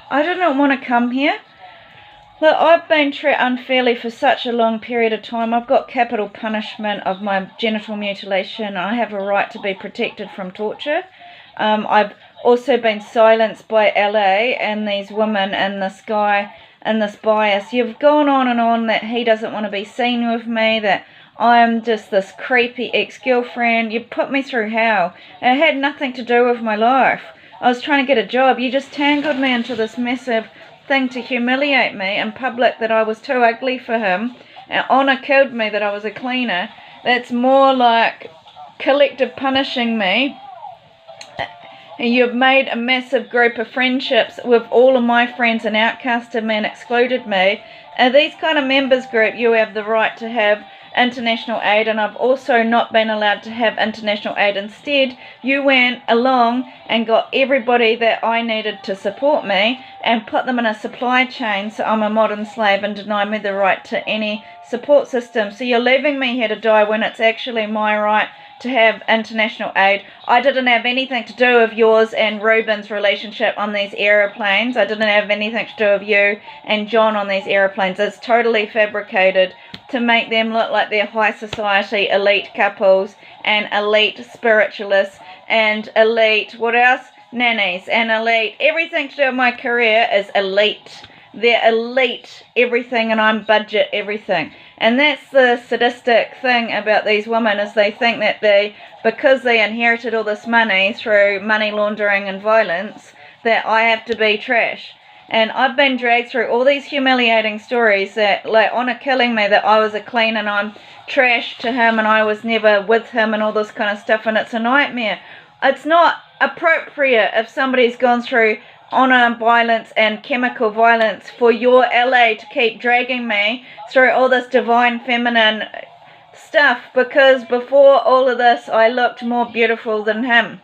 I didn't want to come here. Look, I've been treated unfairly for such a long period of time. I've got capital punishment of my genital mutilation. I have a right to be protected from torture. I've also been silenced by LA and these women and this guy and this bias. You've gone on and on that he doesn't want to be seen with me, that I'm just this creepy ex-girlfriend. You put me through hell. It had nothing to do with my life. I was trying to get a job. You just tangled me into this massive thing to humiliate me in public, that I was too ugly for him, and Honor killed me, that I was a cleaner. That's more like collective punishing me. And you've made a massive group of friendships with all of my friends and outcasted me and excluded me. And these kind of members group, you have the right to have international aid, and I've also not been allowed to have international aid. Instead, you went along and got everybody that I needed to support me and put them in a supply chain, so I'm a modern slave, and denied me the right to any support system. So you're leaving me here to die when it's actually my right to have international aid. I didn't have anything to do with yours and Ruben's relationship on these aeroplanes. I didn't have anything to do with you and John on these aeroplanes. It's totally fabricated to make them look like they're high society, elite couples, and elite spiritualists, and elite, what else? Nannies, and elite. Everything to do with my career is elite. They're elite everything, and I'm budget everything. And that's the sadistic thing about these women, is they think that because they inherited all this money through money laundering and violence, that I have to be trash. And I've been dragged through all these humiliating stories, that, like, Honor killing me, that I was a clean and I'm trash to him and I was never with him and all this kind of stuff, and it's a nightmare. It's not appropriate if somebody's gone through honor violence and chemical violence for your LA to keep dragging me through all this divine feminine stuff, because before all of this I looked more beautiful than him.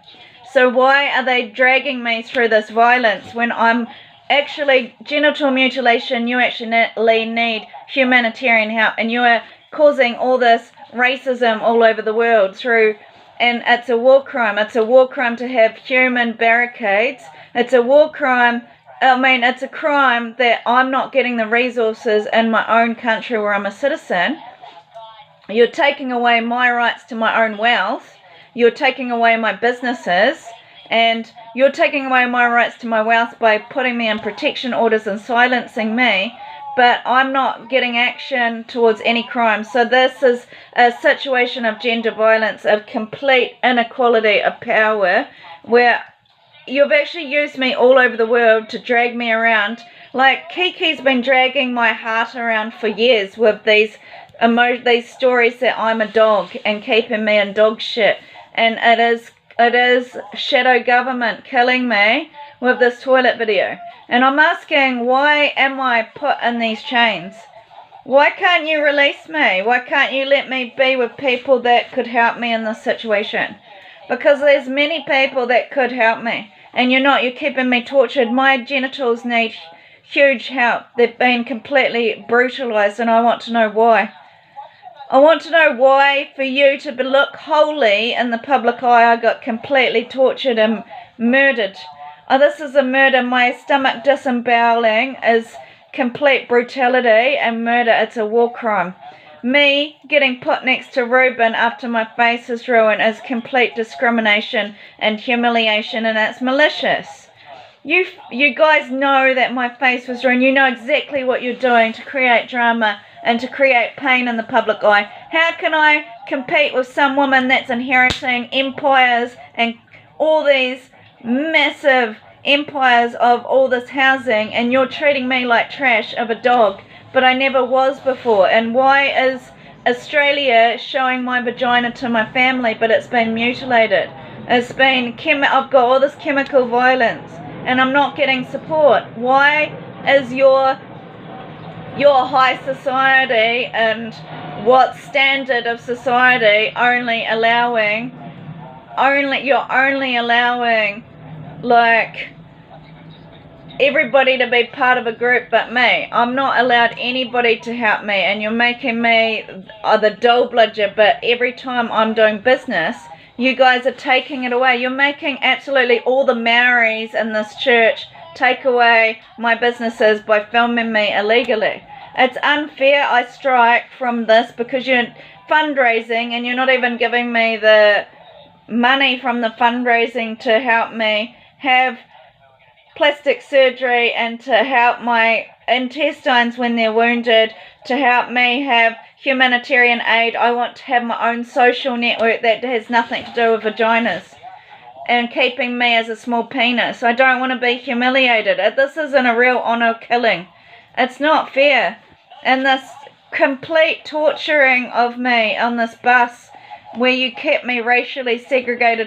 So why are they dragging me through this violence when I'm actually genital mutilation? You actually need humanitarian help, and you are causing all this racism all over the world through, and it's a war crime. It's a war crime to have human barricades. It's a war crime. I mean, it's a crime that I'm not getting the resources in my own country where I'm a citizen. You're taking away my rights to my own wealth. You're taking away my businesses. And you're taking away my rights to my wealth by putting me in protection orders and silencing me. But I'm not getting action towards any crime. So this is a situation of gender violence, of complete inequality of power, where you've actually used me all over the world to drag me around. Like, Kiki's been dragging my heart around for years with these stories that I'm a dog and keeping me in dog shit. And it is shadow government killing me with this toilet video. And I'm asking, why am I put in these chains? Why can't you release me? Why can't you let me be with people that could help me in this situation? Because there's many people that could help me. And you're not. You're keeping me tortured. My genitals need huge help. They've been completely brutalized, and I want to know why. I want to know why, for you to look holy in the public eye, I got completely tortured and murdered. Oh, this is a murder. My stomach disemboweling is complete brutality and murder. It's a war crime. Me getting put next to Ruben after my face is ruined is complete discrimination and humiliation, and it's malicious. You guys know that my face was ruined. You know exactly what you're doing to create drama and to create pain in the public eye. How can I compete with some woman that's inheriting empires and all these massive empires of all this housing, and you're treating me like trash of a dog? But I never was before. And why is Australia showing my vagina to my family, but it's been mutilated? It's been I've got all this chemical violence, and I'm not getting support. Why is your high society and what standard of society you're only allowing like everybody to be part of a group but me? I'm not allowed anybody to help me, and you're making me the dull bludger. But every time I'm doing business, you guys are taking it away. You're making absolutely all the Maoris in this church take away my businesses by filming me illegally. It's unfair I strike from this because you're fundraising and you're not even giving me the money from the fundraising to help me have plastic surgery and to help my intestines when they're wounded, to help me have humanitarian aid. I want to have my own social network that has nothing to do with vaginas and keeping me as a small penis. I don't want to be humiliated. This isn't a real honor killing. It's not fair. And this complete torturing of me on this bus where you kept me racially segregated